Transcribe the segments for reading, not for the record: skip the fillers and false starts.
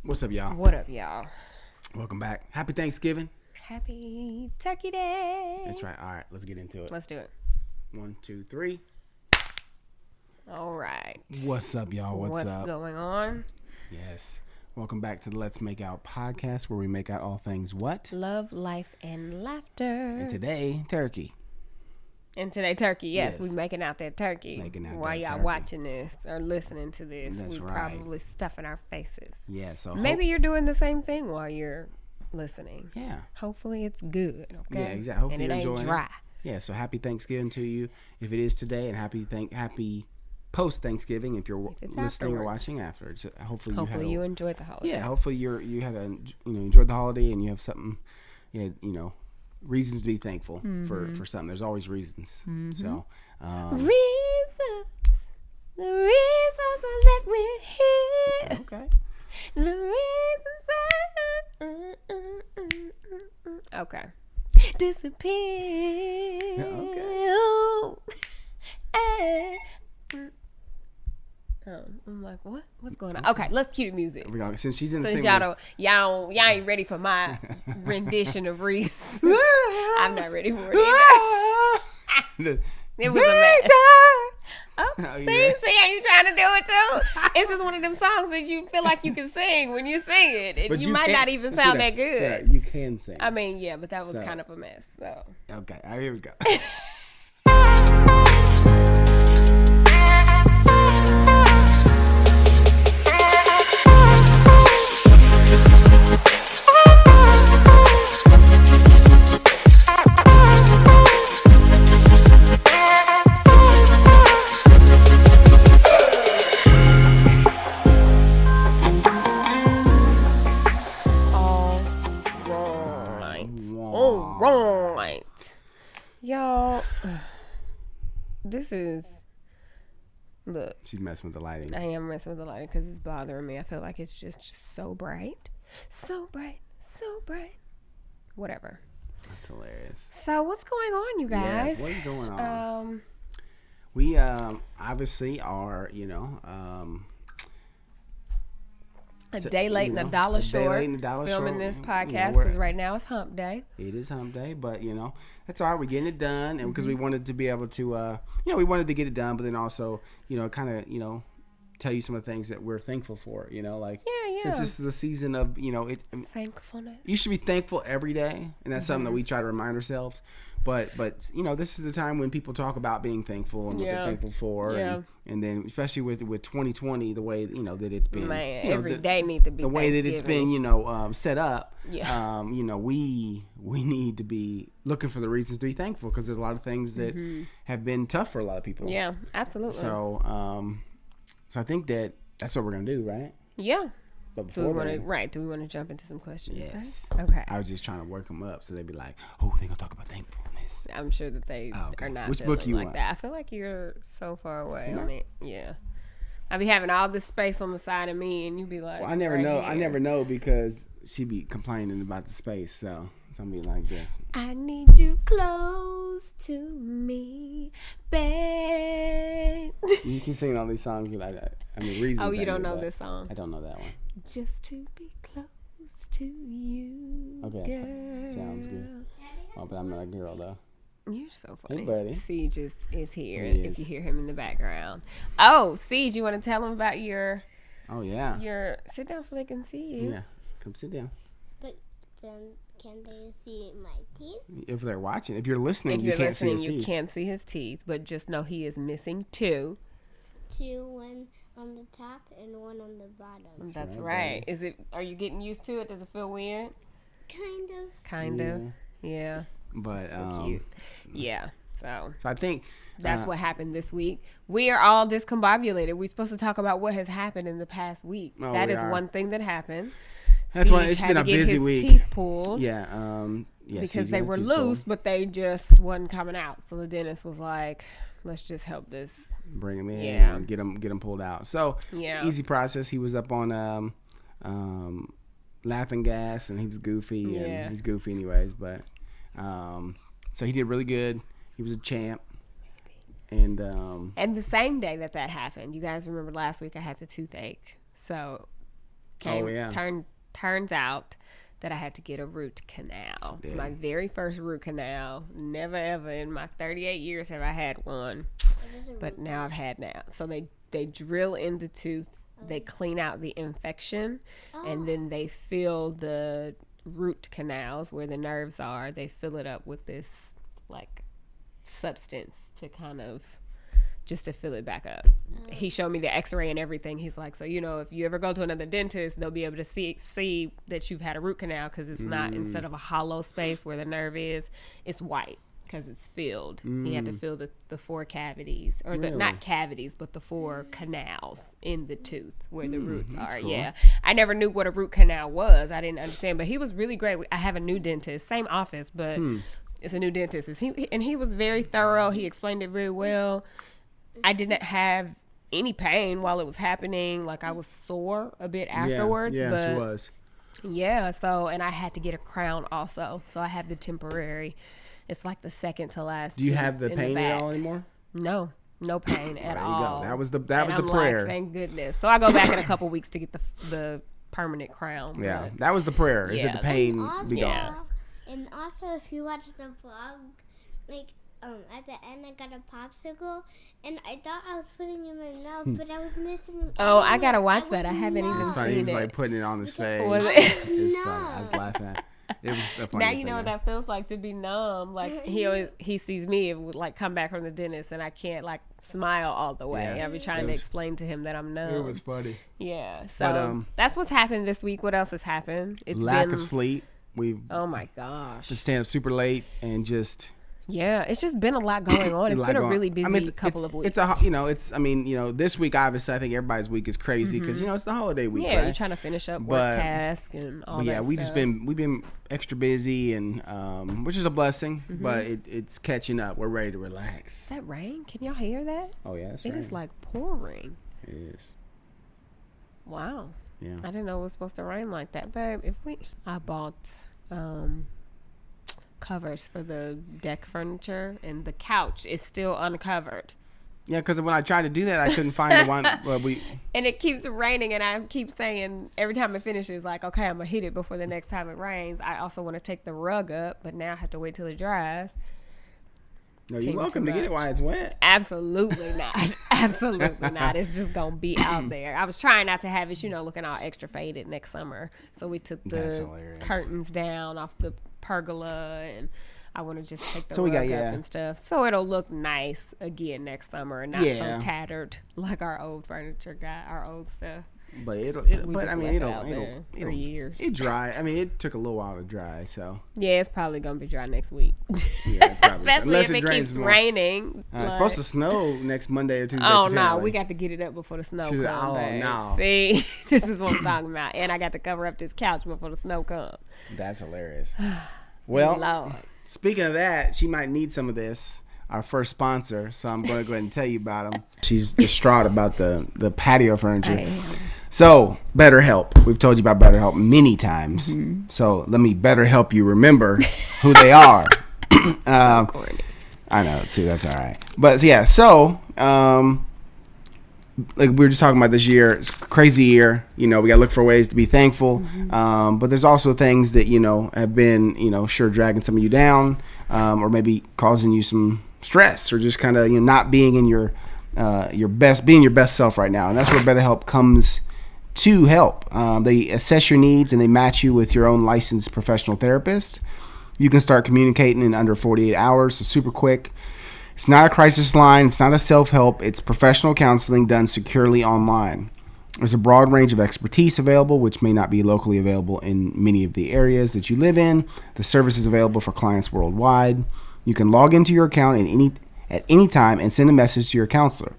What's up, y'all? What up, y'all? Welcome back. Happy Thanksgiving. Happy Turkey Day. That's right. All right, let's get into it. Let's do it. 1, 2, 3. All right. What's up, y'all? What's up? What's going on? Yes. Welcome back to the Let's Make Out podcast, where we make out all things what? Love, life, and laughter. And today, turkey. And today, turkey. Yes, Yes. we're making out that turkey. Making out While that y'all turkey. watching this or listening to this, That's we're right. probably stuffing our faces. Yeah, so Maybe you're doing the same thing while you're listening. yeah. Hopefully it's good, okay? Yeah, exactly. Hopefully and it you're ain't enjoying dry. it. Yeah, so happy Thanksgiving to you if it is today, and happy post Thanksgiving if you're it's listening or afterwards. watching after. So hopefully You enjoyed the holiday. Yeah, hopefully you had enjoyed the holiday and you have something, reasons to be thankful for something. There's always reasons. So Reasons. The reasons that we're here. okay. The reasons that okay. Disappear. Okay. I'm like, what? What's going on? Okay, let's cue the music. We're going, since she's in the Since same y'all ain't ready for my rendition of Reese. I'm not ready for it either. It was a mess. Oh, yeah. see, are you trying to do it too? It's just one of them songs that you feel like you can sing when you sing it, and But you might can't- not even sound that good. Yeah, you can sing. I mean, yeah, but that was So. kind of a mess. So Okay, all right, here we go. all right, y'all. This is look. She's messing with the lighting. I am messing with the lighting because it's bothering me. I feel like it's just so bright, so bright, so bright. Whatever. That's hilarious. So what's going on, you guys? Yes, what is going on? Um, We obviously are, a day late and a dollar short filming this podcast because right now it's hump day. It is hump day, but that's all right. We're getting it done, and because we wanted to be able to, we wanted to get it done, but then also, kind of, tell you some of the things that we're thankful for. Since this is the season of, Thankfulness. you should be thankful every day, and that's something that we try to remind ourselves. But this is the time when people talk about being thankful and what they're thankful for, and then especially with 2020, the way that it's been, Man, every day need to be the way that it's been, set up. Yeah. We need to be looking for the reasons to be thankful because there's a lot of things that have been tough for a lot of people. Yeah, absolutely. So I think that's what we're gonna do, right? Yeah. But Do we before want to jump into some questions? yes. First? Okay. I was just trying to work them up so they'd be like, oh, they're gonna talk about thankfulness. I'm sure that they okay. are not Which feeling book you like want? that. I feel like you're so far away No. on it. Yeah. I be having all this space on the side of me, and you be like, Well, I never right know. here. I never know because she be complaining about the space. So something like this. I need you close to me, babe. You keep singing all these songs. You're like, reasons. Oh, you I don't do, know but this song. I don't know that one. Just to be close to you, Okay, girl. sounds good. Oh, but I'm not a girl though. You're so funny. Hey, buddy. Siege is here. He If is. you hear him in the background. Oh, Siege, you want to tell him about your Oh yeah. sit down so they can see you. Yeah. Come sit down. But then can they see my teeth? If they're watching, if you're listening, If you're you can't see listening, his you teeth. can't see his teeth, but just know he is missing two. Two, one on the top and one on the bottom. That's right, right. Are you getting used to it? Does it feel weird? Kind of. Kind of. Yeah. But So cute. Yeah. So So I think that's what happened this week. We are all discombobulated. We're supposed to talk about what has happened in the past week. Oh, That we is are. one thing that happened. That's why Siege it's had been to a get busy his week. Teeth pulled. Yeah. Because they were CJ loose, but they just wasn't coming out. So the dentist was like, "Let's just help this." Bring him in Yeah. and get him pulled out. So Yeah. easy process. He was up on laughing gas and he was goofy Yeah. and he's goofy anyways. But so he did really good. He was a champ. And And the same day that happened, you guys remember last week I had the toothache. So Turns out that I had to get a root canal. Yeah. My very first root canal. Never ever in my 38 years have I had one. But now I've had now. So they drill in the tooth, they clean out the infection, and then they fill the root canals where the nerves are. They fill it up with this like substance to kind of just to fill it back up. He showed me the x-ray and everything. He's like, so, if you ever go to another dentist, they'll be able to see that you've had a root canal because it's not, instead of a hollow space where the nerve is, it's white because it's filled. He had to fill the 4 cavities, or not cavities, but the 4 canals in the tooth where the roots are. Cool. Yeah. I never knew what a root canal was. I didn't understand, but he was really great. I have a new dentist, same office, but it's a new dentist. He was very thorough. He explained it very well. I didn't have any pain while it was happening. Like, I was sore a bit afterwards. Yeah, but she was. Yeah, so, and I had to get a crown also. So I have the temporary. It's like the second to last. Do you have the pain at all anymore? No pain at all. There you go. That was the prayer. Like, thank goodness. So I go back in a couple weeks to get the permanent crown. Yeah, that was the prayer. Is that the pain be gone? And also, if you watch the vlog, like, at the end, I got a popsicle, and I thought I was putting it in my mouth, but I was missing. I gotta watch that. I haven't even seen it. He was like putting it on his face. Was it? It's funny. I was laughing at it. It was the funniest now you know thing what that feels like, to be numb. Like, he sees me, it would like come back from the dentist, and I can't like smile all the way. I'll be trying to explain to him that I'm numb. It was funny. Yeah. So that's what's happened this week. What else has happened? It's lack of sleep. Oh my gosh. Been staying up super late and just. Yeah, it's just been a lot going on. It's been a really busy couple of weeks. This week, obviously, I think everybody's week is crazy because, it's the holiday week, yeah, right? you're trying to finish up work tasks and all that stuff. we've been extra busy, and which is a blessing, but it's catching up. We're ready to relax. Is that rain? Can y'all hear that? Oh, yeah, it's It is like pouring. It is. Wow. Yeah. I didn't know it was supposed to rain like that, babe. I bought covers for the deck furniture, and the couch is still uncovered. Yeah, because when I tried to do that, I couldn't find the one. And it keeps raining, and I keep saying every time it finishes, like, okay, I'm gonna heat it before the next time it rains. I also want to take the rug up, but now I have to wait till it dries. No, you're welcome to get it while it's wet. Absolutely not. Absolutely not. It's just gonna be out there. I was trying not to have it, looking all extra faded next summer. So we took the curtains down off the pergola, and I want to just take the rug up and stuff, so it'll look nice again next summer, and not so tattered like our old furniture got, our old stuff. But it'll for years. It dry. I mean, it took a little while to dry, so yeah, it's probably gonna be dry next week. Yeah, especially if it keeps raining. It's supposed to snow next Monday or Tuesday. Oh no, we got to get it up before the snow comes. No. See, this is what I'm talking about, and I got to cover up this couch before the snow comes. That's hilarious. Well, Lord. Speaking of that, she might need some of this. Our first sponsor, so I'm going to go ahead and tell you about him. She's distraught about the patio furniture. So, BetterHelp. We've told you about BetterHelp many times. Mm-hmm. So, let me better help you remember who they are. So corny. I know. See, that's all right. But, yeah, so, like we were just talking about this year, it's a crazy year. We got to look for ways to be thankful. Mm-hmm. But there's also things that, have been, sure dragging some of you down, or maybe causing you some stress, or just kind of, not being in your best self right now. And that's where BetterHelp comes to help. They assess your needs and they match you with your own licensed professional therapist. You can start communicating in under 48 hours, so super quick. It's not a crisis line. It's not a self-help. It's professional counseling done securely online. There's a broad range of expertise available, which may not be locally available in many of the areas that you live in. The service is available for clients worldwide. You can log into your account at any time and send a message to your counselor.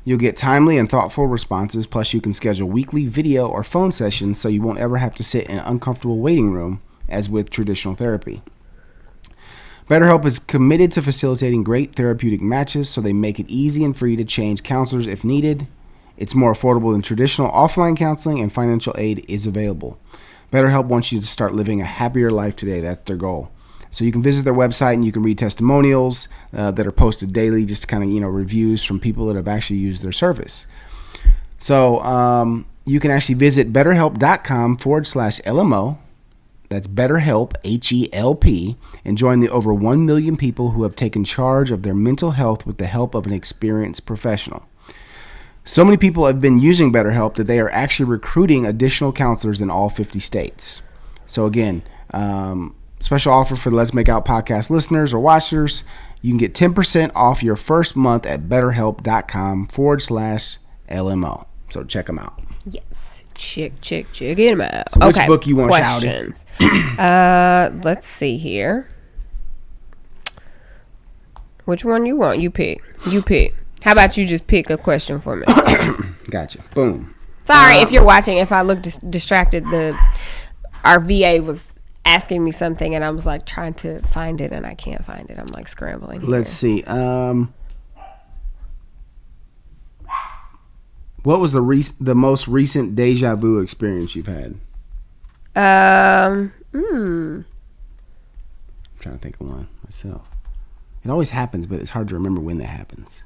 You'll get timely and thoughtful responses, plus you can schedule weekly video or phone sessions so you won't ever have to sit in an uncomfortable waiting room as with traditional therapy. BetterHelp is committed to facilitating great therapeutic matches, so they make it easy and free to change counselors if needed. It's more affordable than traditional offline counseling, and financial aid is available. BetterHelp wants you to start living a happier life today. That's their goal. So you can visit their website and you can read testimonials that are posted daily, just kind of, reviews from people that have actually used their service. So, you can actually visit betterhelp.com/LMO. That's BetterHelp, HELP, and join the over 1 million people who have taken charge of their mental health with the help of an experienced professional. So many people have been using BetterHelp that they are actually recruiting additional counselors in all 50 states. So again, special offer for the Let's Make Out podcast listeners or watchers. You can get 10% off your first month at betterhelp.com/LMO. So check them out. Yes. Check it out. So which book you want shouted? Let's see here. Which one you want? You pick. How about you just pick a question for me? Gotcha. Boom. Sorry if you're watching. If I look distracted, our VA was asking me something, and I was like trying to find it, and I can't find it. I'm like scrambling. Let's see. What was the most recent deja vu experience you've had? I'm trying to think of one myself. It always happens, but it's hard to remember when that happens.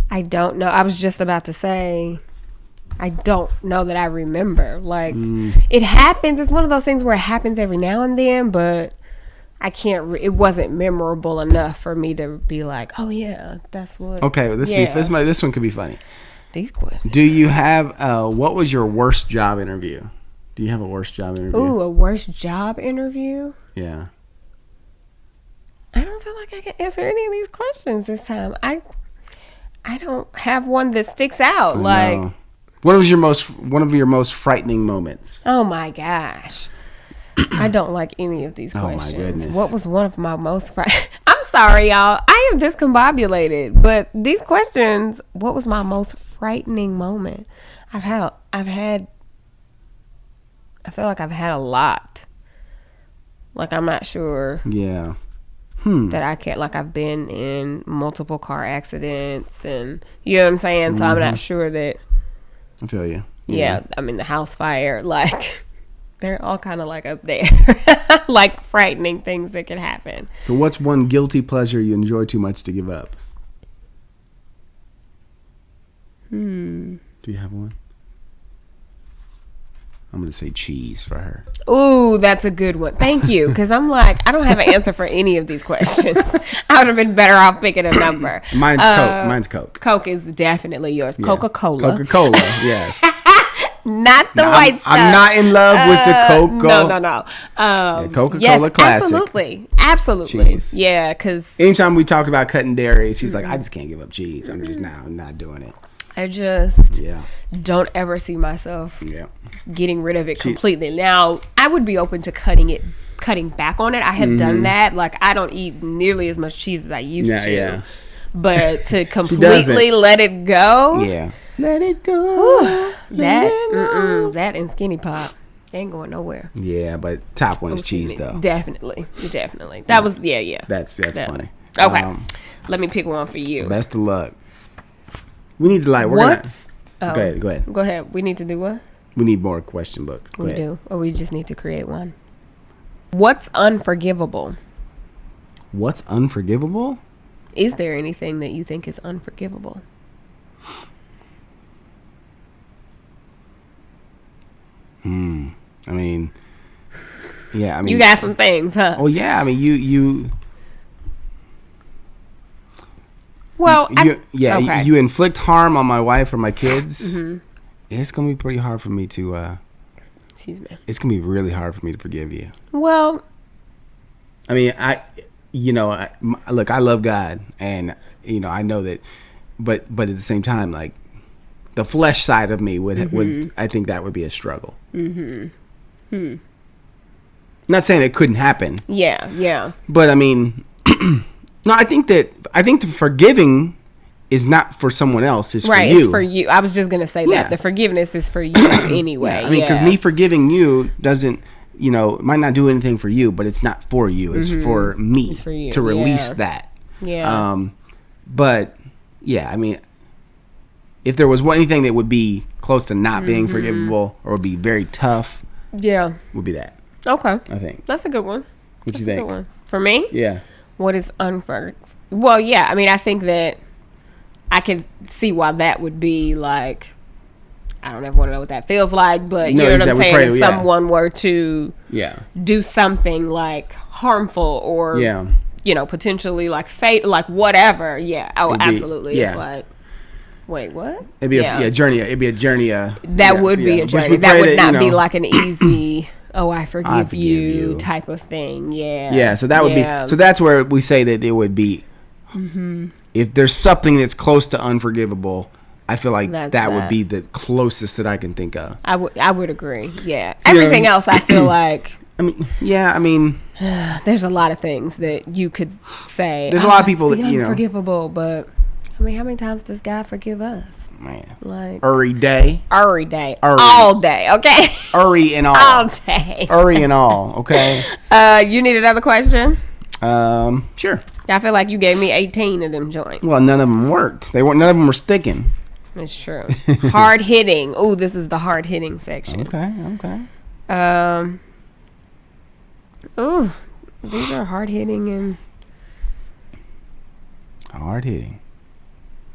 I don't know. I was just about to say, I don't know that I remember. Like, it happens. It's one of those things where it happens every now and then, but I can't. It wasn't memorable enough for me to be like, oh yeah, that's what. Okay, well, this one could be funny. These questions. Do you have what was your worst job interview? Do you have a worst job interview? Ooh, a worst job interview? Yeah. I don't feel like I can answer any of these questions this time. I don't have one that sticks out. Like, one of your most frightening moments? Oh my gosh. I don't like any of these questions. Oh my goodness. What was one of my most I'm sorry, y'all. I am discombobulated. But these questions, what was my most frightening moment? I feel like I've had a lot. Like, I'm not sure. Yeah. That I can't, like, I've been in multiple car accidents, and you know what I'm saying? So I'm not sure that. I feel you. Yeah. I mean, the house fire, like, they're all kind of like up there, like frightening things that can happen. So what's one guilty pleasure you enjoy too much to give up? Do you have one? I'm going to say cheese for her. Ooh, that's a good one. Thank you. Because I'm like, I don't have an answer for any of these questions. I would have been better off picking a number. Mine's Coke. Mine's Coke. Coke is definitely yours. Yeah. Coca-Cola. Coca-Cola, yes. Not the white stuff. I'm not in love with the Coca. No. Coca-Cola yes, classic. Absolutely. Cheese. Yeah, because anytime we talked about cutting dairy, she's like, I just can't give up cheese. I'm just not doing it. I just don't ever see myself getting rid of it completely. Now, I would be open to cutting back on it. I have done that. Like, I don't eat nearly as much cheese as I used to. Yeah. But to completely let it go. Yeah. Let it go. That and Skinny Pop. They ain't going nowhere. Yeah, but top one is cheese, though. Definitely. That was, That's funny. Okay. Let me pick one for you. Best of luck. We need to Go ahead. We need to do what? We need more question books. We do. Or we just need to create one. What's unforgivable? What's unforgivable? Is there anything that you think is unforgivable? I mean, you got some things, huh? Oh yeah, I mean you. Well, you inflict harm on my wife or my kids. It's gonna be pretty hard for me to. Excuse me. It's gonna be really hard for me to forgive you. Well, I mean, look, I love God, and I know that, but at the same time, like, the flesh side of me would I think that would be a struggle. Not saying it couldn't happen. Yeah. But I mean, no, I think the forgiving is not for someone else. It's for you. It's for you. I was just gonna say that the forgiveness is for you anyway. I mean, because me forgiving you doesn't, it might not do anything for you, but it's not for you. It's for me. It's for you to release that. Yeah. But yeah, I mean, if there was anything that would be close to not being forgivable or would be very tough, would be that. Okay. I think that's a good one. What you think? Good one. For me? Yeah. What is unforgivable? Well, yeah. I mean, I think that I can see why that would be like, I don't ever want to know what that feels like, but you know what I'm saying? If someone were to do something like harmful or, you know, potentially like fate, like whatever. Yeah. Oh, absolutely. It's like, wait, what? It'd be a journey. It'd be a journey. That would be a journey. That would not be like an easy, oh, I forgive you type of thing. Yeah. Yeah. So that would be, so that's where we say that it would be, if there's something that's close to unforgivable, I feel like that would be the closest that I can think of. I would agree. Yeah. Everything else, I feel like. I mean, there's a lot of things that you could say. There's a lot of people that, you know. Unforgivable, but I mean, how many times does God forgive us? Man. Like. Every day. All day, okay? And all. All day. And all, okay? You need another question? Sure. I feel like you gave me 18 of them joints. Well, none of them worked. None of them were sticking. It's true. Hard hitting. Oh, this is the hard hitting section. Okay. Ooh, these are hard hitting and. Hard hitting.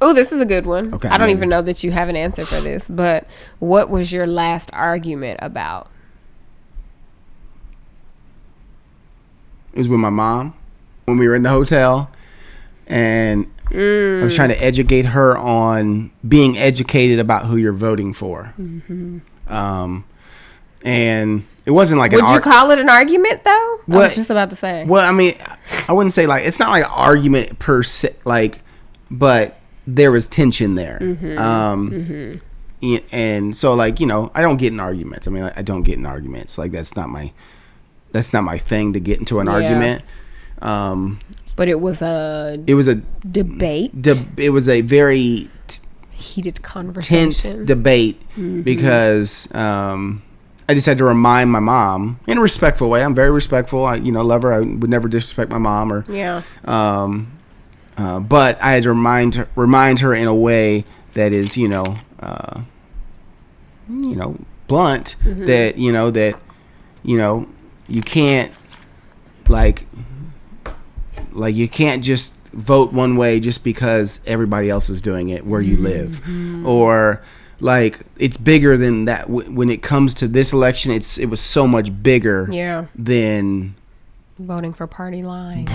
Oh, this is a good one. Okay. I don't even know that you have an answer for this, but what was your last argument about? It was with my mom when we were in the hotel, and I was trying to educate her on being educated about who you're voting for. And it wasn't like would you call it an argument though? I was just about to say. Well, I mean, I wouldn't say like it's not like an argument per se, like, but there was tension there. And so like, you know, I don't get in arguments. I mean, I don't get in arguments. Like that's not my thing to get into an argument. But it was a debate. It was a very heated conversation, tense debate because I just had to remind my mom in a respectful way. I'm very respectful. I love her. I would never disrespect my mom or but I had to remind her in a way that is blunt that you can't like you can't just vote one way just because everybody else is doing it where you live, or like it's bigger than that. When it comes to this election, it was so much bigger than voting for party lines.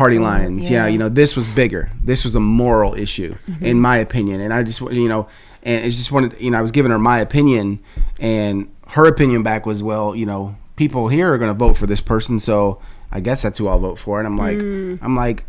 This was bigger. This was a moral issue, in my opinion. And I just, and it's just wanted, I was giving her my opinion, and her opinion back was, well, people here are going to vote for this person, so I guess that's who I'll vote for. And I'm like,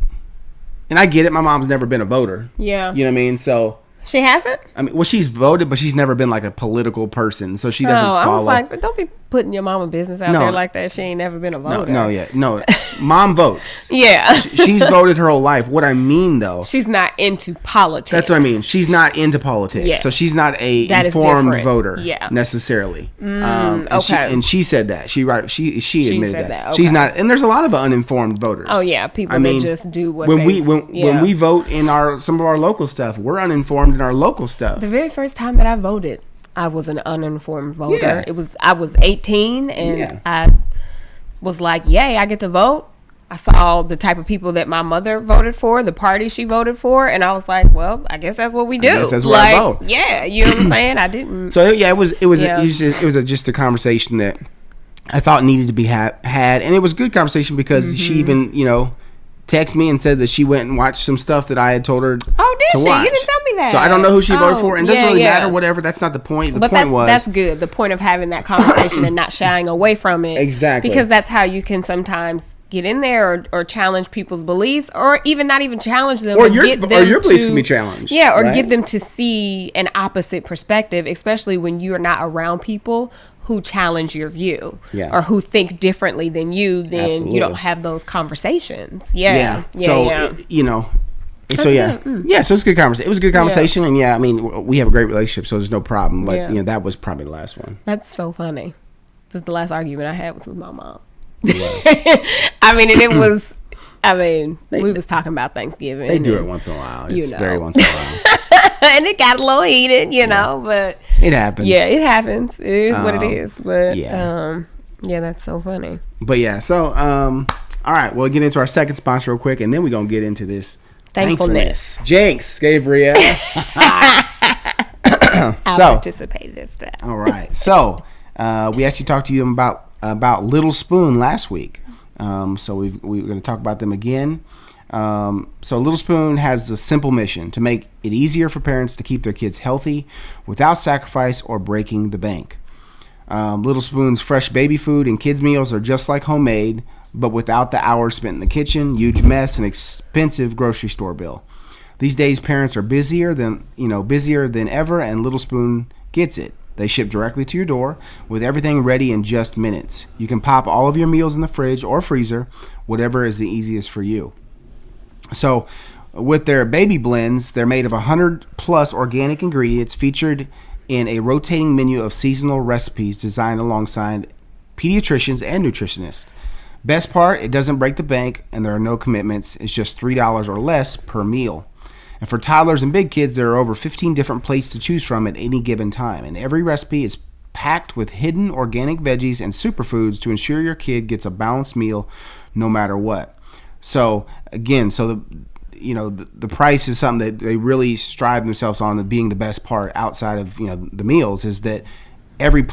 and I get it. My mom's never been a voter. Yeah. You know what I mean? So. She hasn't? I mean, well, she's voted, but she's never been like a political person, so she doesn't follow. I was like, but don't be putting your mama business out there like that. She ain't never been a voter. No. Mom votes. Yeah. She's voted her whole life. What I mean, though, she's not into politics. That's what I mean. She's not into politics, so she's not a informed voter necessarily. Okay. And she said that. She admitted that. Okay. She's not. And there's a lot of uninformed voters. Oh yeah, people that just do what when we vote in some of our local stuff, we're uninformed in our local stuff. The very first time that I voted, I was an uninformed voter. Yeah. I was 18 and I was like, yay, I get to vote. I saw the type of people that my mother voted for, the party she voted for, and I was like, well, I guess that's what we do. I guess that's what I vote. Yeah, you know what I'm saying? I didn't. So yeah, it was just a conversation that I thought needed to be had, and it was a good conversation because she even texted me and said that she went and watched some stuff that I had told her. Oh, did she? Watch. You didn't tell me that. So I don't know who she voted for, and it doesn't really matter. Whatever. That's not the point. The point was that's good. The point of having that conversation and not shying away from it. Exactly. Because that's how you can sometimes get in there or challenge people's beliefs, or even not even challenge them, or your beliefs can be challenged. Yeah, or get them to see an opposite perspective, especially when you're not around people who challenge your view or who think differently than you. Then Absolutely. You don't have those conversations. So so it was a good conversation. It was a good conversation, and I mean, we have a great relationship, so there's no problem. But that was probably the last one. That's so funny. This is the last argument I had was with my mom. I mean, and it was. I mean, we was talking about Thanksgiving. They do it once in a while. It's very once in a while, and it got a little heated, know. But it happens. Yeah, it happens. It is what it is. But that's so funny. But so all right, we'll get into our second sponsor real quick, and then we're gonna get into this Thankfulness. Jinx, Gabriel. I'll participate this time. All right. So we actually talked to you about Little Spoon last week. So we're going to talk about them again. So Little Spoon has a simple mission to make it easier for parents to keep their kids healthy without sacrifice or breaking the bank. Little Spoon's fresh baby food and kids meals are just like homemade, but without the hours spent in the kitchen, huge mess, and expensive grocery store bill. These days, parents are busier than ever, and Little Spoon gets it. They ship directly to your door with everything ready in just minutes. You can pop all of your meals in the fridge or freezer, whatever is the easiest for you. So with their baby blends, they're made of 100 plus organic ingredients featured in a rotating menu of seasonal recipes designed alongside pediatricians and nutritionists. Best part, it doesn't break the bank and there are no commitments. It's just $3 or less per meal. And for toddlers and big kids, there are over 15 different plates to choose from at any given time. And every recipe is packed with hidden organic veggies and superfoods to ensure your kid gets a balanced meal no matter what. So again, the price is something that they really strive themselves on, being the best part outside of the meals, is that every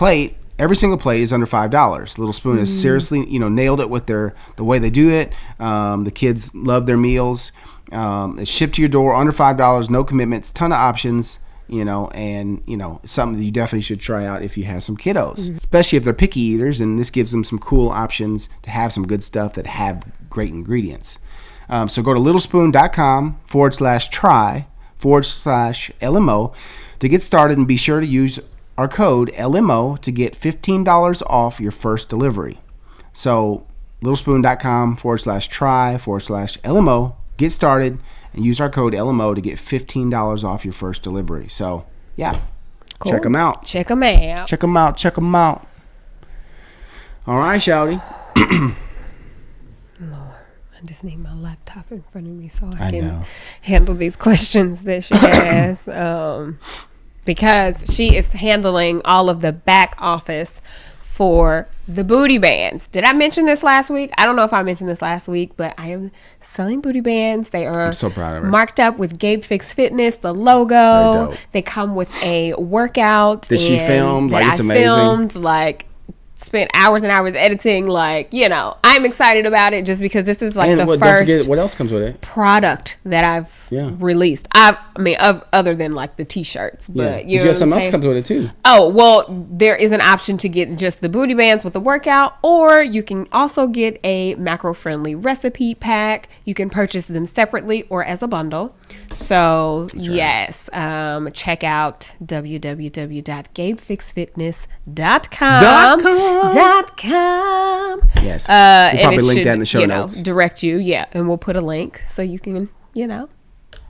single plate is under $5. Little Spoon has seriously nailed it with the way they do it. The kids love their meals. It's shipped to your door under $5, no commitments, ton of options. Something that you definitely should try out if you have some kiddos, especially if they're picky eaters. And this gives them some cool options to have some good stuff that have great ingredients. So go to littlespoon.com/try/LMO to get started, and be sure to use our code LMO to get $15 off your first delivery. So littlespoon.com/try/LMO, get started and use our code LMO to get $15 off your first delivery. So yeah, cool. Check them out. All right, Shouty. Lord, I just need my laptop in front of me so I can handle these questions that she has. Because she is handling all of the back office for the booty bands. Did I mention this last week? I don't know if I mentioned this last week, but I am selling booty bands. They are I'm so proud of her. Marked up with Gabe Fix Fitness, the logo. They come with a workout that she filmed. Like, it's amazing. Filmed, spent hours and hours editing. I'm excited about it just because this is first. Don't forget, what else comes with it? Product that I've released. Other than the t-shirts, but you know something else comes with it too. Oh, well, there is an option to get just the booty bands with the workout, or you can also get a macro-friendly recipe pack. You can purchase them separately or as a bundle. So yes, check out www.gabefixfitness.com. Yes, we'll probably link that in the show notes. Direct you, and we'll put a link so you can,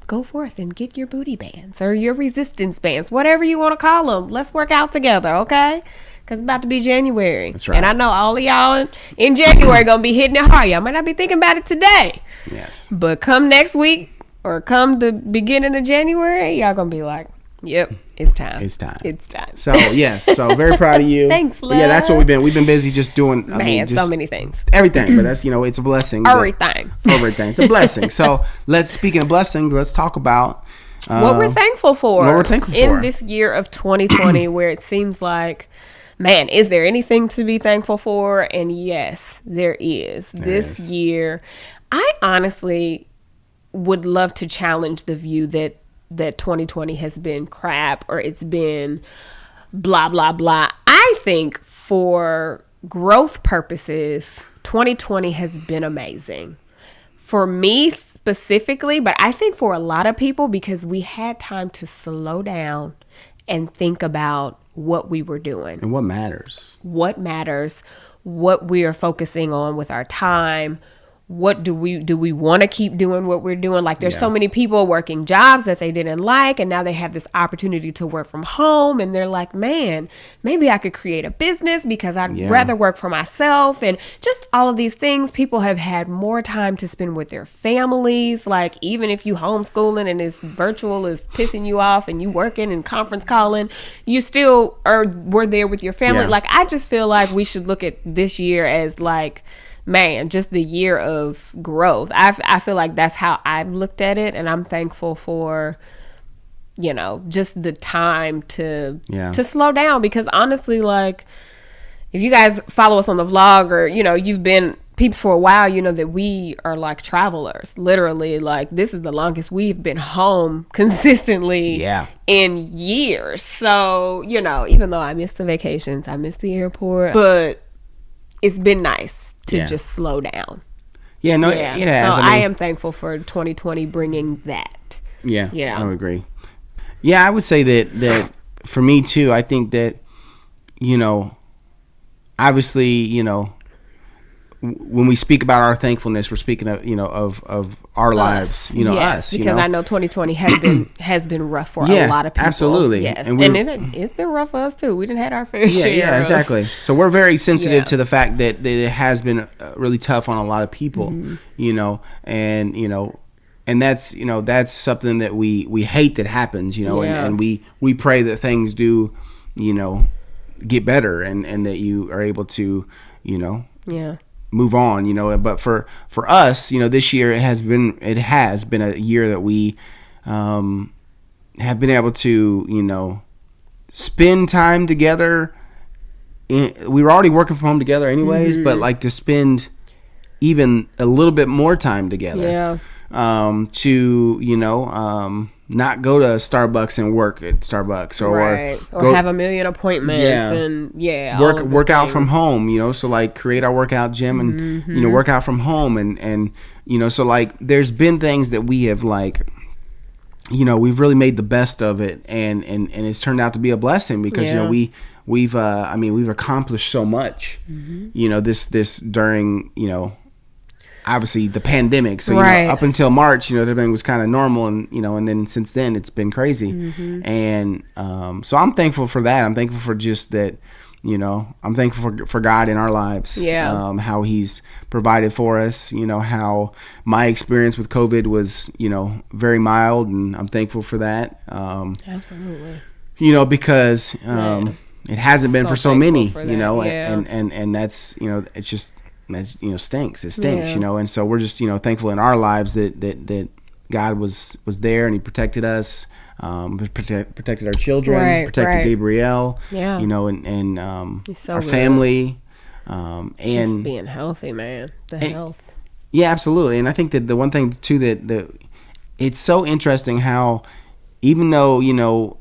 go forth and get your booty bands or your resistance bands, whatever you want to call them. Let's work out together, okay? Because it's about to be January. That's right. And I know all of y'all in January going to be hitting it hard. Y'all might not be thinking about it today. Yes. But come next week or come the beginning of January, y'all going to be like, yep, it's time. So yes, very proud of you. Thanks, love. But yeah, that's what we've been busy just doing. So many things. Everything, but that's it's a blessing. Everything. It's a blessing. So speaking of blessings, let's talk about what we're thankful for. In this year of 2020, where it seems like, man, is there anything to be thankful for? And yes, there is. This year, I honestly would love to challenge the view that 2020 has been crap or it's been blah, blah, blah. I think for growth purposes, 2020 has been amazing. For me specifically, but I think for a lot of people, because we had time to slow down and think about what we were doing. And what matters. What we are focusing on with our time. What do we want to keep doing what we're doing? There's so many people working jobs that they didn't like, and now they have this opportunity to work from home, and they're like, man, maybe I could create a business because I'd rather work for myself. And just all of these things. People have had more time to spend with their families. Even if you homeschooling and this virtual is pissing you off and you working and conference calling, you still were there with your family. I just feel like we should look at this year as man, just the year of growth. I feel like that's how I've looked at it, and I'm thankful for, you know, just the time to slow down, because honestly, like, if you guys follow us on the vlog, or, you know, you've been peeps for a while, you know that we are like travelers. Literally, like, this is the longest we've been home consistently in years. So, you know, even though I miss the vacations, I miss the airport, but it's been nice to just slow down. Yeah, no, yeah. So I am thankful for 2020 bringing that. Yeah, I would agree. Yeah, I would say that for me too, I think that, you know, obviously, you know, when we speak about our thankfulness, we're speaking of, you know, of our lives, you know, us. Because, you know? I know 2020 has been rough for a lot of people. Absolutely. Yes, and it's been rough for us too. We didn't have our fair share. Yeah, exactly. So we're very sensitive to the fact that it has been really tough on a lot of people, you know, and, you know, and that's, you know, that's something that we hate that happens, you know, and we pray that things do, you know, get better, and that you are able to, you know, move on, you know. But for us, you know, this year it has been a year that we have been able to, you know, spend time together. We were already working from home together anyways, but like to spend even a little bit more time together. To, you know, not go to Starbucks and work at Starbucks, or have a million appointments and work out from home, you know, so like create our workout gym and you know, work out from home, and you know, so like there's been things that we have, like, you know, we've really made the best of it, and it's turned out to be a blessing, because you know, we've accomplished so much, you know, this during, you know, obviously the pandemic. So, you know, up until March, you know, everything was kind of normal, and, you know, and then since then it's been crazy. And so I'm thankful for that. I'm thankful for just that, you know, I'm thankful for God in our lives. How he's provided for us, you know, how my experience with COVID was, you know, very mild, and I'm thankful for that. Absolutely. You know, because it hasn't been for so many, you know, and that's, you know, it's just, that's, you know, stinks. It stinks, you know, and so we're just, you know, thankful in our lives that God was there, and he protected us, protected our children, protected Gabrielle, you know, and our family, and just being healthy, man, health. Yeah, absolutely. And I think that the one thing too that it's so interesting how, even though, you know,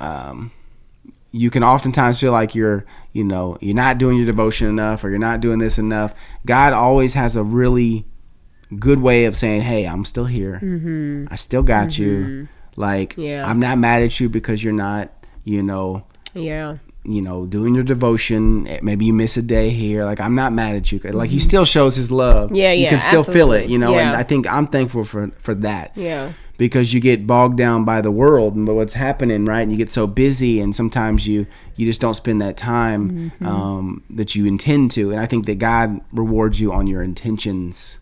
you can oftentimes feel like you're not doing your devotion enough, or you're not doing this enough, God always has a really good way of saying, hey, I'm still here. I still got you. Like, I'm not mad at you because you're not, you know, doing your devotion. Maybe you miss a day here. Like, I'm not mad at you. Like, he still shows his love. You can still feel it, you know, and I think I'm thankful for that. Because you get bogged down by the world and what's happening, right? And you get so busy, and sometimes you just don't spend that time that you intend to. And I think that God rewards you on your intentions,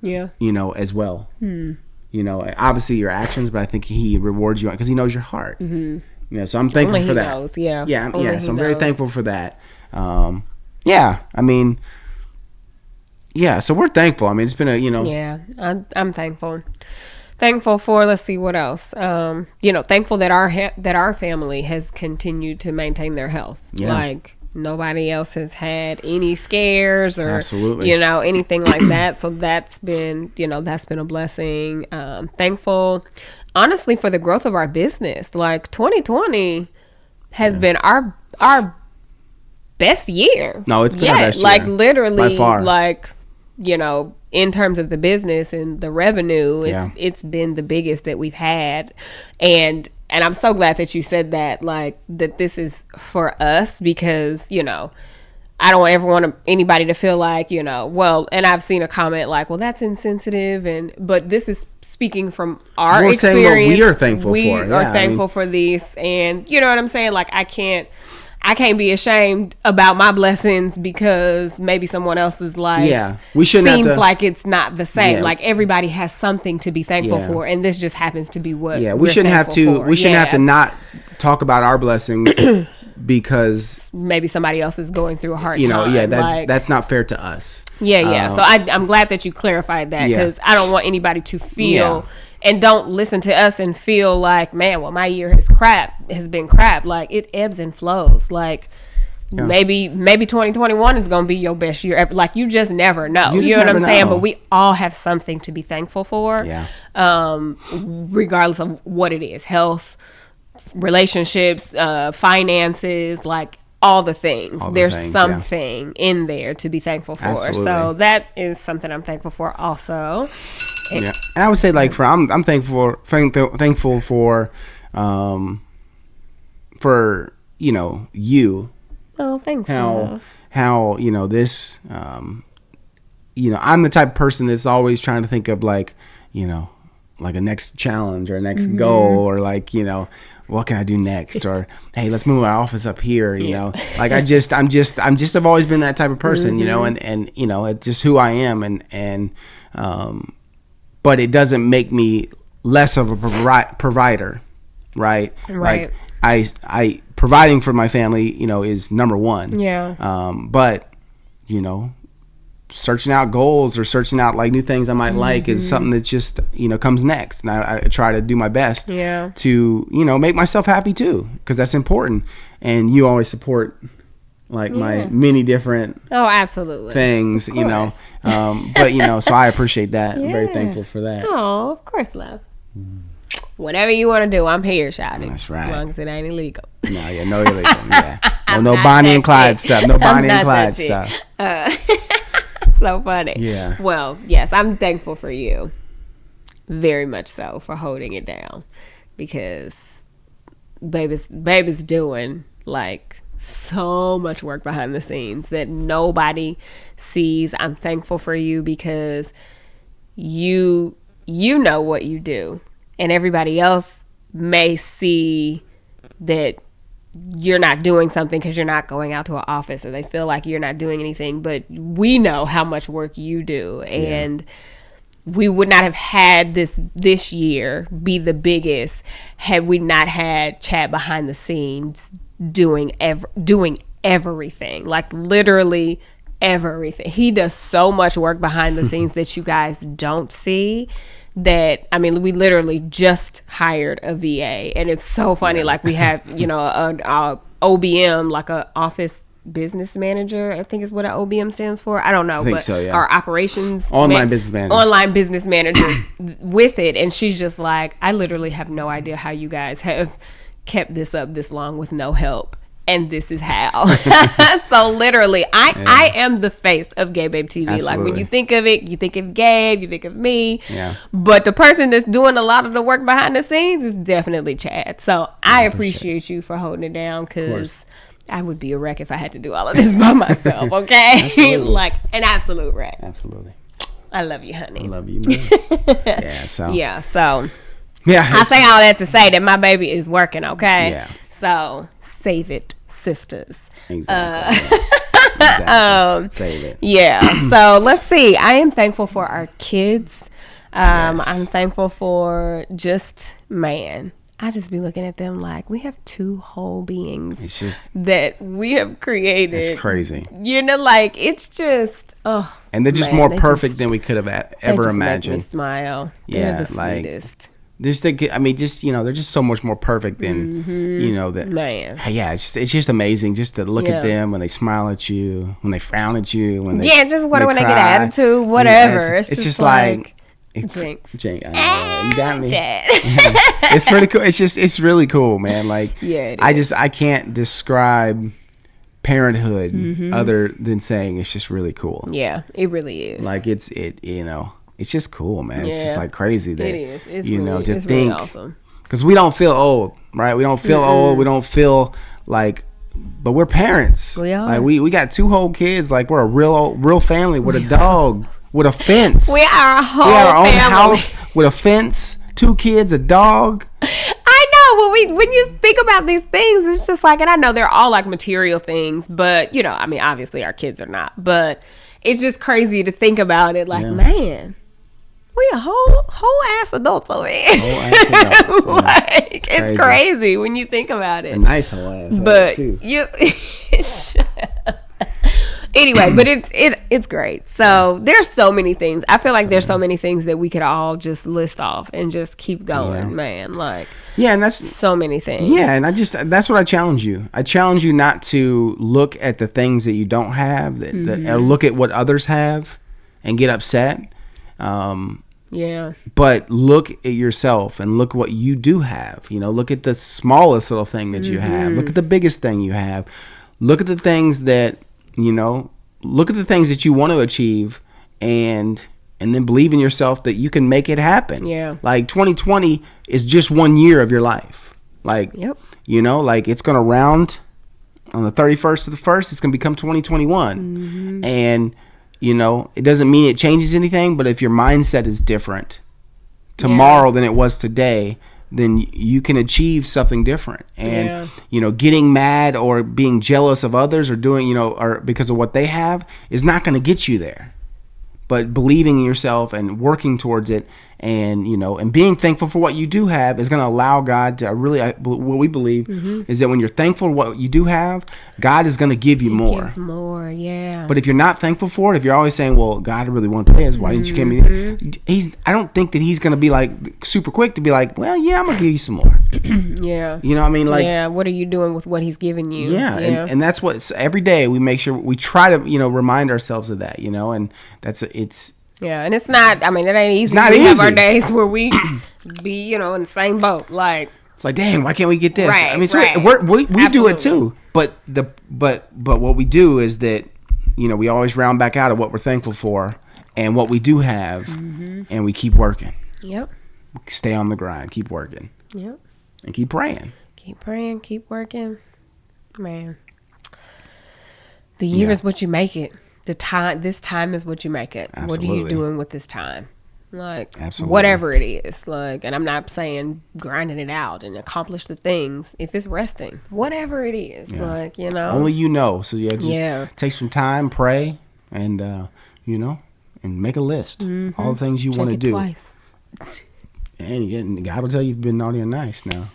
you know, as well. You know, obviously your actions, but I think he rewards you because he knows your heart. You know, so I'm thankful for that. Knows, so I'm very thankful for that. I mean, so we're thankful. I mean, it's been a, you know. I'm thankful. Thankful for, let's see, what else? You know, thankful that our family has continued to maintain their health. Like, nobody else has had any scares or, you know, anything like that. So that's been, you know, that's been a blessing. Thankful, honestly, for the growth of our business. Like, 2020 has been our best year. No, it's been our best year. Like, literally, by far. Like, you know, in terms of the business and the revenue, it's been the biggest that we've had. And I'm so glad that you said that, like, that this is for us, because, you know, I don't ever want anybody to feel like, you know, well, and I've seen a comment like, well, that's insensitive, but this is speaking from our experience. Saying what we are thankful for. We are thankful for these, and you know what I'm saying? Like, I can't be ashamed about my blessings because maybe someone else's life we shouldn't seems have to, like it's not the same. Like, everybody has something to be thankful for, and this just happens to be what we shouldn't have to for. We shouldn't have to not talk about our blessings because maybe somebody else is going through a hard time. Yeah, that's not fair to us. Yeah. So I'm glad that you clarified that, because I don't want anybody to feel and don't listen to us and feel like, man, well, my year has been crap. Like, it ebbs and flows. Like, maybe 2021 is going to be your best year ever. Like, you just never know. You know what I'm saying? But we all have something to be thankful for. Yeah. Regardless of what it is, health, relationships, finances, like all the things. There's something in there to be thankful for. Absolutely. So that is something I'm thankful for also. And I would say, like, I'm thankful for you. Oh, thanks. How this I'm the type of person that's always trying to think of, like, like a next challenge or a next goal, or like, what can I do next? Or, hey, let's move our office up here, like I've always been that type of person, and it's just who I am. And but it doesn't make me less of a provider. Right. Like I providing for my family, is number one. Yeah. But, searching out goals or searching out like new things I might like is something that just, comes next. And I try to do my best to, make myself happy too, because that's important. And you always support like my many different absolutely things, but, so I appreciate that. I'm very thankful for that. Oh, of course, love. Whatever you want to do, I'm here, shouting. That's right. As long as it ain't illegal. No illegal. Yeah. No Bonnie and Clyde stuff. No Bonnie and Clyde stuff. So funny. Yeah. Well, yes, I'm thankful for you. Very much so, for holding it down, because baby's doing like so much work behind the scenes that nobody sees. I'm thankful for you because you know what you do. And everybody else may see that you're not doing something because you're not going out to an office, or they feel like you're not doing anything. But we know how much work you do. And we would not have had this year be the biggest had we not had Chad behind the scenes doing everything. Like, literally everything. He does so much work behind the scenes that you guys don't see. That, I mean, we literally just hired a VA, and it's so funny. Like, we have, a OBM, like a office business manager, I think is what an OBM stands for. I don't know, but our operations online business manager with it. And she's just like, I literally have no idea how you guys have kept this up this long with no help. And this is how. So literally, I am the face of Gabe Babe TV. Absolutely. Like, when you think of it, you think of Gabe, you think of me. Yeah. But the person that's doing a lot of the work behind the scenes is definitely Chad. So I appreciate you for holding it down, because I would be a wreck if I had to do all of this by myself. Okay, like an absolute wreck. Absolutely. I love you, honey. I love you, man. So I say all that to say that my baby is working. Okay. Yeah. So save it, sisters. Exactly. Save it. Yeah. So let's see. I am thankful for our kids. I'm thankful for just, man, I just be looking at them like, we have two whole beings. It's just that we have created. It's crazy. Like, it's just, and they're just more perfect than we could have ever imagined. Make me smile. Yeah, they're the sweetest. They're just so much more perfect than that. Man. Yeah, it's just amazing just to look at them when they smile at you, when they frown at you, when they just when they get attitude, whatever. It's just like Jinx. You got me. It's pretty cool. It's really cool, man. Like, I can't describe parenthood other than saying it's just really cool. Yeah, it really is. Like, it's just cool, man. It's just like crazy that it is. It's really think, awesome. Because we don't feel old, right? We don't feel old. We don't feel like, but we're parents. We are. Like, we got two whole kids. Like, we're a real family with a dog, with a fence. We are a whole family. We have our own house with a fence, 2 kids, a dog. I know. When you think about these things, it's just like, and I know they're all like material things, but I mean, obviously our kids are not, but it's just crazy to think about it. Like, man, We a whole ass adults over here. Whole ass adults. Like it's crazy when you think about it. A nice whole ass. But too. you. Anyway, but it's great. So there's so many things. I feel like there's so many things that we could all just list off and just keep going, man. Like and that's so many things. Yeah, and that's what I challenge you. I challenge you not to look at the things that you don't have, or look at what others have, and get upset. But look at yourself and look what you do have. Look at the smallest little thing that you have. Look at the biggest thing you have. Look at the things that, look at the things that you want to achieve and then believe in yourself that you can make it happen. Yeah. Like 2020 is just 1 year of your life. Like, like it's going to round on the 31st of the 1st. It's going to become 2021. And it doesn't mean it changes anything, but if your mindset is different tomorrow than it was today, then you can achieve something different. And, getting mad or being jealous of others or doing, or because of what they have is not going to get you there. But believing in yourself and working towards it and, and being thankful for what you do have is going to allow God to really, what we believe is that when you're thankful for what you do have, God is going to give you more. Gives more, yeah. But if you're not thankful for it, if you're always saying, well, God, I really want this, why didn't you give me that? I don't think that he's going to be like super quick to be like, well, yeah, I'm going to give you some more. Yeah. You know what I mean? Like, yeah, what are you doing with what he's giving you? Yeah. And that's what, every day we make sure, we try to, remind ourselves of that, and it's, yeah, and it's not, it ain't easy. It's not we easy. have our days where we be, in the same boat. Like, dang, why can't we get this? Right, we do it too. But what we do is that, we always round back out of what we're thankful for and what we do have, and we keep working. Yep. Stay on the grind. Keep working. Yep. And keep praying. Keep praying. Keep working. Man. The year is what you make it. This time is what you make it. Absolutely. What are you doing with this time? Like, absolutely. Whatever it is. Like, and I'm not saying grinding it out and accomplish the things. If it's resting, whatever it is, like, Only So just take some time, pray, and, and make a list. All the things you want to do. Twice. And God will tell you you've been naughty and nice now.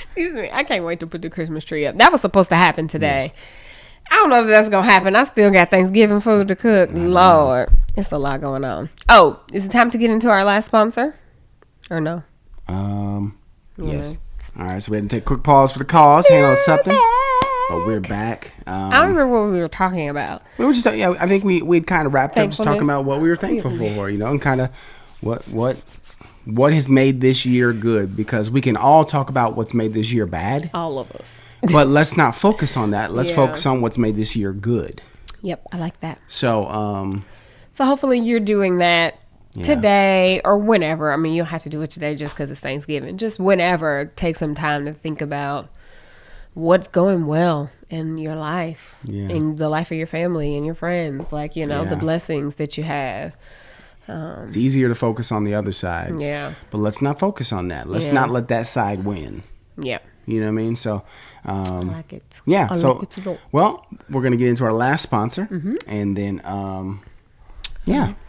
Excuse me. I can't wait to put the Christmas tree up. That was supposed to happen today. Yes. I don't know if that's going to happen. I still got Thanksgiving food to cook. Lord. It's a lot going on. Oh, is it time to get into our last sponsor? Or no? Yes. All right, so we had to take a quick pause for the cause. Handle something. But we're back. I don't remember what we were talking about. We were just, I think we'd kind of wrapped up just talking about what we were thankful for, and kind of what has made this year good. Because we can all talk about what's made this year bad. All of us. But let's not focus on that. Let's focus on what's made this year good. Yep, I like that. So, so hopefully you're doing that today or whenever. You don't have to do it today just because it's Thanksgiving. Just whenever, take some time to think about what's going well in your life, in the life of your family and your friends. Like, the blessings that you have. It's easier to focus on the other side. Yeah. But let's not focus on that. Let's not let that side win. Yeah. You know what I mean? So, I like it. Yeah. Well, we're going to get into our last sponsor and then, and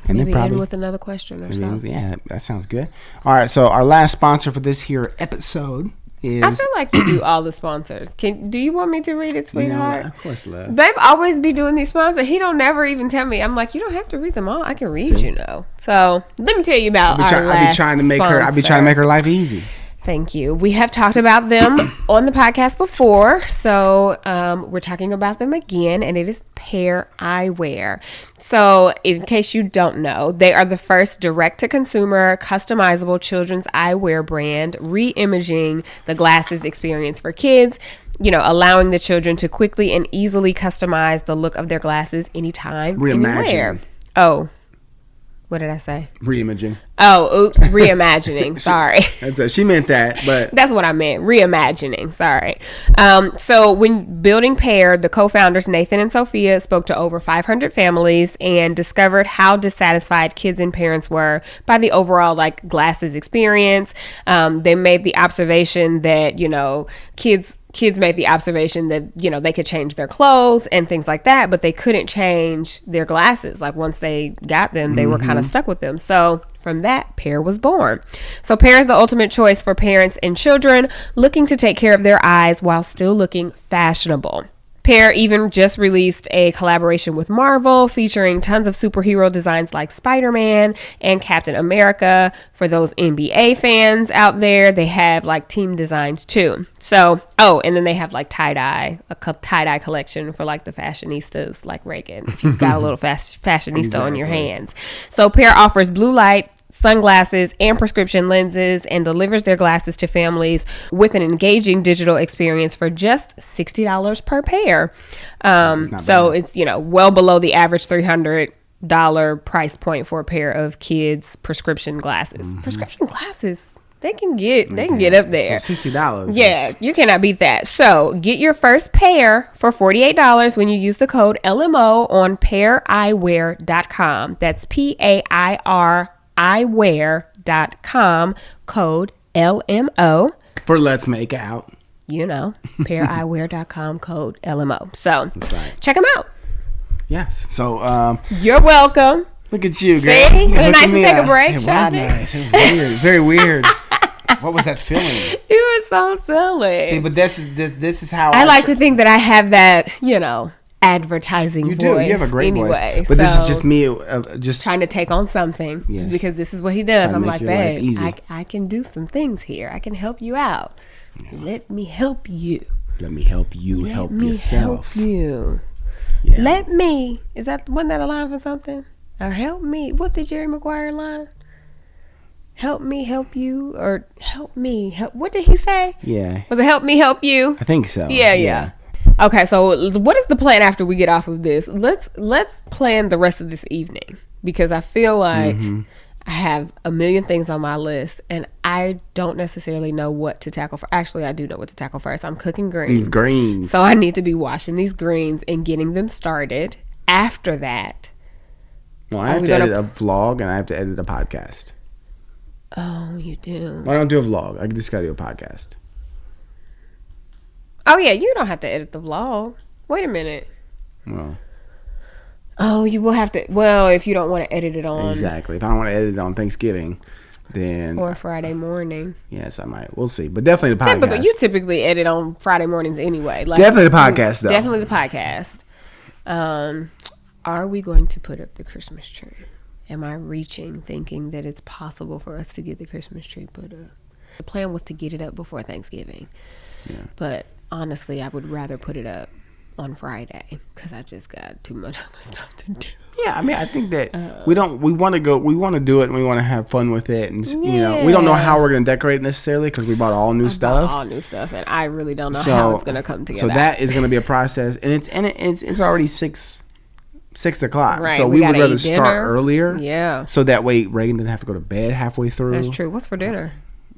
maybe then probably end with another question or something. Yeah, that sounds good. All right. So our last sponsor for this here episode is. I feel like you do all the sponsors. Do you want me to read it, sweetheart? Of course, love. Babe always be doing these sponsors. He don't never even tell me. I'm like, you don't have to read them all. I can read, So let me tell you about our last I'll be trying to make her life easy. Thank you. We have talked about them on the podcast before, so we're talking about them again, and it is Pear Eyewear. So in case you don't know, they are the first direct-to-consumer, customizable children's eyewear brand, re-imaging the glasses experience for kids, allowing the children to quickly and easily customize the look of their glasses anytime, anywhere. Oh. What did I say? Reimaging. Oh, oops. Reimagining. Sorry. She meant that, but. That's what I meant. Reimagining. Sorry. So when building Pear, the co-founders Nathan and Sophia spoke to over 500 families and discovered how dissatisfied kids and parents were by the overall glasses experience. They made the observation that, kids kids made the observation that, you know, they could change their clothes and things like that, but they couldn't change their glasses. Like once they got them, they were kind of stuck with them. So from that, Pear was born. So Pear is the ultimate choice for parents and children looking to take care of their eyes while still looking fashionable. Pear even just released a collaboration with Marvel featuring tons of superhero designs like Spider-Man and Captain America. For those NBA fans out there, they have like team designs too. So, and then they have like tie-dye collection for like the fashionistas like Reagan, if you've got a little fashionista on your hands. So Pear offers blue light, sunglasses, and prescription lenses, and delivers their glasses to families with an engaging digital experience for just $60 per pair. So it's, you know, well below the average $300 price point for a pair of kids' prescription glasses. Prescription glasses, they can get up there. So $60. Yeah, you cannot beat that. So get your first pair for $48 when you use the code LMO on paireyewear.com. That's PAIR eyewear.com, code LMO for Let's Make Out. You know, paireyewear.com, code LMO. So check them out. Yes. So you're welcome. Look at you, girl. See? It was nice to take a break. It was nice. It was weird. Very weird. What was that feeling? You were so silly. See, but this is how I like to think that I have that, you know, advertising voice. You have a great anyway, voice. But this is just me just trying to take on something. Yes. Because this is what he does. I'm like, babe, I can do some things here. I can help you out. Yeah. Let me help you. Let me help you help yourself. Help you. Yeah. Wasn't that a line for something? Or help me. What's the Jerry Maguire line? Help me help you, or help me help. What did he say? Yeah. Was it help me help you? I think so. Yeah. Okay, so what is the plan after we get off of this? Let's plan the rest of this evening, because I feel like I have a million things on my list and I don't necessarily know what to tackle for. Actually, I do know what to tackle first. I'm cooking greens. These greens. So I need to be washing these greens and getting them started. After that, well, I have to edit a vlog and I have to edit a podcast. Oh, you do? Well, I don't do a vlog. I just got to do a podcast. Oh, yeah, you don't have to edit the vlog. Wait a minute. Well. Oh, you will have to. Well, if you don't want to edit it on. Exactly. If I don't want to edit it on Thanksgiving, then. Or Friday morning. Yes, I might. We'll see. But definitely the podcast. You typically edit on Friday mornings anyway. Like, definitely the podcast, though. Definitely the podcast. Are we going to put up the Christmas tree? Am I reaching, thinking that it's possible for us to get the Christmas tree put up? The plan was to get it up before Thanksgiving. Yeah. But honestly, I would rather put it up on Friday because I just got too much other stuff to do. Yeah, I mean, I think that we want to do it and we want to have fun with it. And, you know, we don't know how we're going to decorate necessarily because we bought all new stuff. All new stuff. And I really don't know how it's going to come together. So that is going to be a process. And it's already 6 o'clock. Right. So we would rather start earlier. Yeah. So that way Reagan doesn't have to go to bed halfway through. That's true. What's for dinner?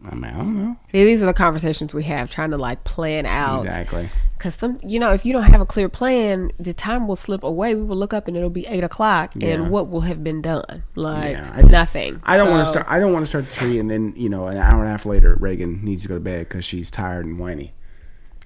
I mean, I don't know. These are the conversations we have, trying to like plan out. Exactly. Because if you don't have a clear plan, the time will slip away. We will look up and it'll be 8 o'clock, and what will have been done? Nothing. I don't want to start. I don't want to start the tree, and then an hour and a half later, Reagan needs to go to bed because she's tired and whiny,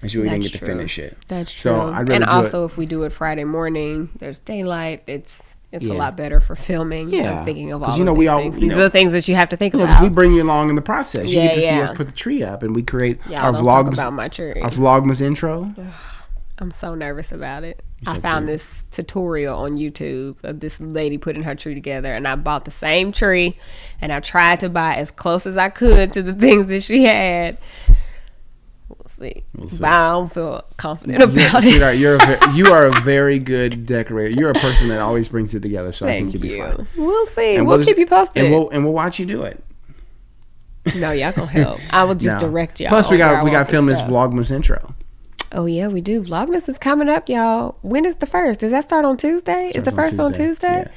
and she really didn't get to finish it. That's true. So I'd rather and also, if we do it Friday morning, there's daylight. It's a lot better for filming. Yeah, thinking of all of things. These are the things that you have to think about. We bring you along in the process. You get to see us put the tree up, and we create our vlogs. Talk about my tree. Our Vlogmas intro. I'm so nervous about it. I found this tutorial on YouTube of this lady putting her tree together, and I bought the same tree, and I tried to buy as close as I could to the things that she had. We'll see. But I don't feel confident about it. Sweetheart, you are a very good decorator. You're a person that always brings it together, so I think you'll be fine. We'll see. And we'll keep you posted. And we'll watch you do it. No, y'all gonna help. I will just direct y'all. Plus, we got to film this Vlogmas intro. Oh yeah, we do. Vlogmas is coming up, y'all. When is the first? Does that start on Tuesday? Is the first on Tuesday? Yes.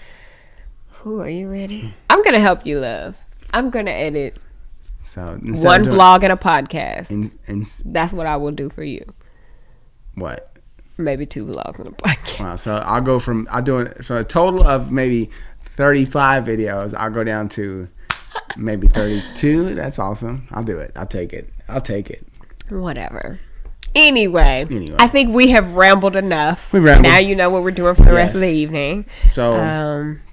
Who are you ready? I'm gonna help you, love. I'm gonna edit. So one vlog and a podcast. And that's what I will do for you. What? Maybe 2 vlogs and a podcast. Wow. So I'll do a total of maybe 35 videos. I'll go down to maybe 32. That's awesome. I'll do it. I'll take it. Whatever. Anyway, I think we have rambled enough. We rambled. Now you know what we're doing for the rest of the evening. So,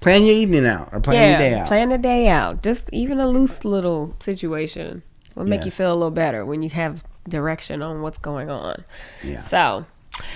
plan your evening out or plan your day out. Plan the day out. Just even a loose little situation will make you feel a little better when you have direction on what's going on. Yeah. So,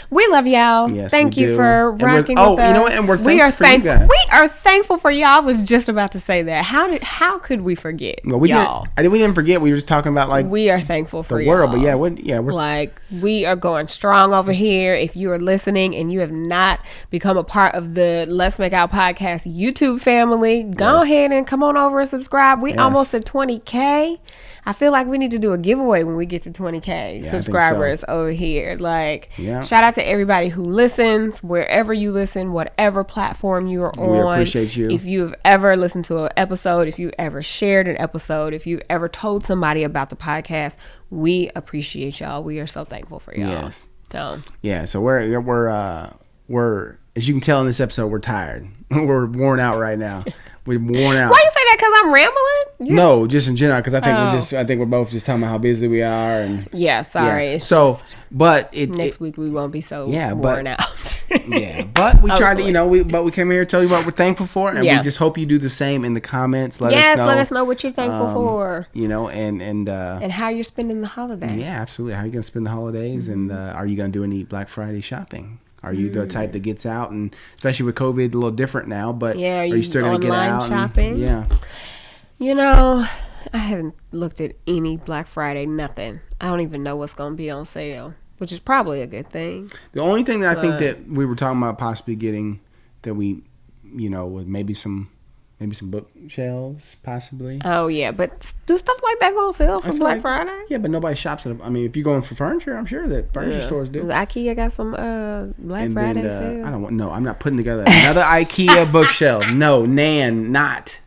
we love y'all. Yes, thank you for rocking with us. You know what? And we're thankful for you guys. We are thankful for y'all. I was just about to say that. How could we forget y'all? We didn't forget. We were just talking about we are thankful for the world. Y'all. But we're like we are going strong over here. If you are listening and you have not become a part of the Let's Make Out Podcast YouTube family, go ahead and come on over and subscribe. We almost at 20K. I feel like we need to do a giveaway when we get to 20K subscribers over here. Like, shout out to everybody who listens, wherever you listen, whatever platform you are on. We appreciate you. If you've ever listened to an episode, if you ever shared an episode, if you ever told somebody about the podcast, we appreciate y'all. We are so thankful for y'all. Yes. So we're as you can tell in this episode, we're tired. We're worn out right now. We're worn out. Why you say that? Because I'm rambling? No, just in general. Because I think we're both just talking about how busy we are. And sorry. Yeah. So, but next week we won't be so worn out. But we tried to, we came here to tell you what we're thankful for, and we just hope you do the same in the comments. Let us know what you're thankful for. And how you're spending the holiday. Yeah, absolutely. How are you gonna spend the holidays, and are you gonna do any Black Friday shopping? Are you the type that gets out, and especially with COVID, a little different now? But are you still gonna get out? Shopping? I haven't looked at any Black Friday. Nothing. I don't even know what's gonna be on sale, which is probably a good thing. The only thing that I think that we were talking about possibly getting that we, with maybe some bookshelves, possibly. Oh yeah, but do stuff like that go on sale for Black Friday? Yeah, but nobody shops at. I mean, if you're going for furniture, I'm sure that furniture stores do. IKEA got some Black Friday sale. I'm not putting together another IKEA bookshelf. No, not.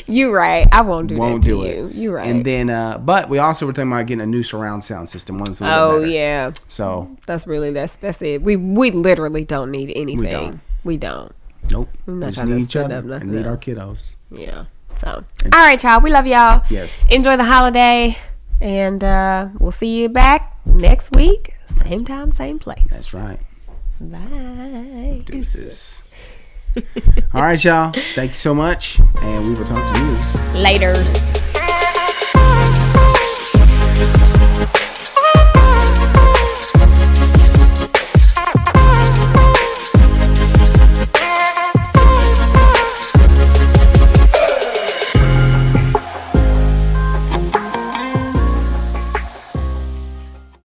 You right. I won't do it. You right. And then, but we also were talking about getting a new surround sound system. One's a little better. Yeah. So that's it. We literally don't need anything. We don't. Nope. We just need each other and need our kiddos. Yeah. So, all right, y'all. We love y'all. Yes. Enjoy the holiday, and we'll see you back next week. Same time, same place. That's right. Bye. Deuces. All right, y'all. Thank you so much, and we will talk to you later.